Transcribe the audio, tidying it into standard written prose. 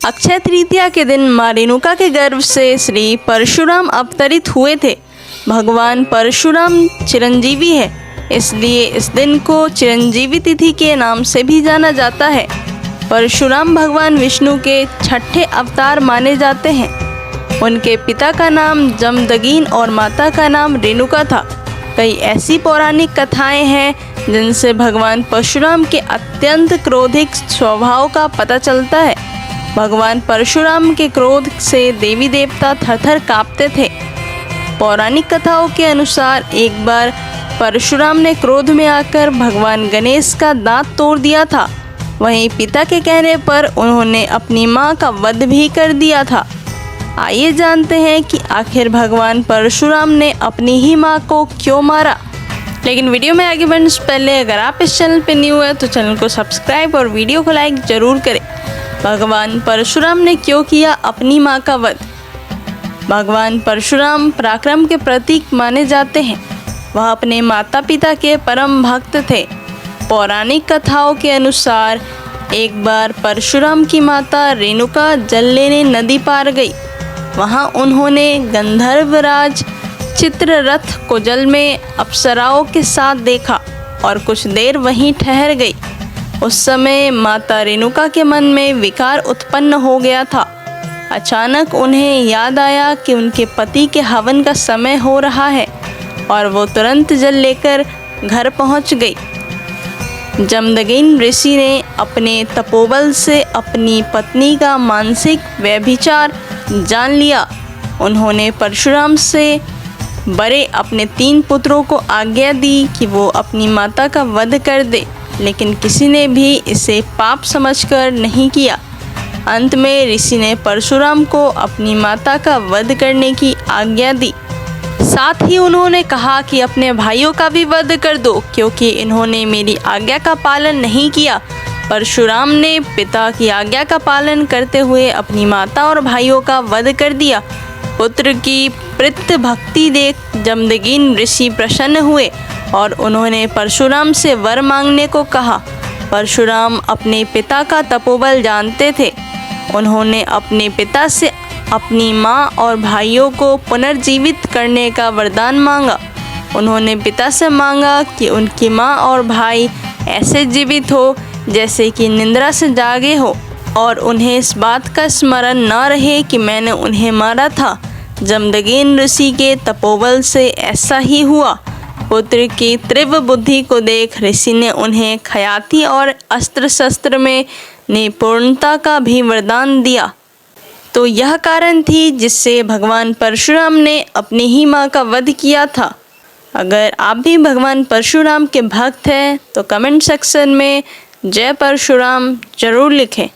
अक्षय तृतीया के दिन माँ रेणुका के गर्भ से श्री परशुराम अवतरित हुए थे। भगवान परशुराम चिरंजीवी है, इसलिए इस दिन को चिरंजीवी तिथि के नाम से भी जाना जाता है। परशुराम भगवान विष्णु के छठे अवतार माने जाते हैं। उनके पिता का नाम जमदग्नि और माता का नाम रेणुका था। कई ऐसी पौराणिक कथाएं हैं जिनसे भगवान परशुराम के अत्यंत क्रोधिक स्वभाव का पता चलता है। भगवान परशुराम के क्रोध से देवी देवता थरथर कांपते थे। पौराणिक कथाओं के अनुसार एक बार परशुराम ने क्रोध में आकर भगवान गणेश का दांत तोड़ दिया था। वहीं पिता के कहने पर उन्होंने अपनी मां का वध भी कर दिया था। आइए जानते हैं कि आखिर भगवान परशुराम ने अपनी ही मां को क्यों मारा। लेकिन वीडियो में आगे बढ़ने से पहले अगर आप इस चैनल पर न्यू है तो चैनल को सब्सक्राइब और वीडियो को लाइक ज़रूर करें। भगवान परशुराम ने क्यों किया अपनी मां का वध? भगवान परशुराम पराक्रम के प्रतीक माने जाते हैं। वह अपने माता पिता के परम भक्त थे। पौराणिक कथाओं के अनुसार एक बार परशुराम की माता रेणुका जल लेने नदी पार गई। वहां उन्होंने गंधर्वराज चित्ररथ को जल में अप्सराओं के साथ देखा और कुछ देर वहीं ठहर गई। उस समय माता रेणुका के मन में विकार उत्पन्न हो गया था। अचानक उन्हें याद आया कि उनके पति के हवन का समय हो रहा है और वो तुरंत जल लेकर घर पहुंच गई। जमदग्नि ऋषि ने अपने तपोबल से अपनी पत्नी का मानसिक व्यभिचार जान लिया। उन्होंने परशुराम से बड़े अपने 3 पुत्रों को आज्ञा दी कि वो अपनी माता का वध कर दे, लेकिन किसी ने भी इसे पाप समझकर नहीं किया। अंत में ऋषि ने परशुराम को अपनी माता का वध करने की आज्ञा दी। साथ ही उन्होंने कहा कि अपने भाइयों का भी वध कर दो, क्योंकि इन्होंने मेरी आज्ञा का पालन नहीं किया। परशुराम ने पिता की आज्ञा का पालन करते हुए अपनी माता और भाइयों का वध कर दिया। पुत्र की प्रीत भक्ति देख जमदग्नि ऋषि प्रसन्न हुए और उन्होंने परशुराम से वर मांगने को कहा। परशुराम अपने पिता का तपोबल जानते थे। उन्होंने अपने पिता से अपनी माँ और भाइयों को पुनर्जीवित करने का वरदान मांगा। उन्होंने पिता से मांगा कि उनकी माँ और भाई ऐसे जीवित हो जैसे कि निद्रा से जागे हो और उन्हें इस बात का स्मरण न रहे कि मैंने उन्हें मारा था। जमदग्नि ऋषि के तपोबल से ऐसा ही हुआ। पुत्र की तीव्र बुद्धि को देख ऋषि ने उन्हें ख्याति और अस्त्र शस्त्र में निपुणता का भी वरदान दिया। तो यह कारण थी जिससे भगवान परशुराम ने अपनी ही मां का वध किया था। अगर आप भी भगवान परशुराम के भक्त हैं तो कमेंट सेक्शन में जय परशुराम जरूर लिखें।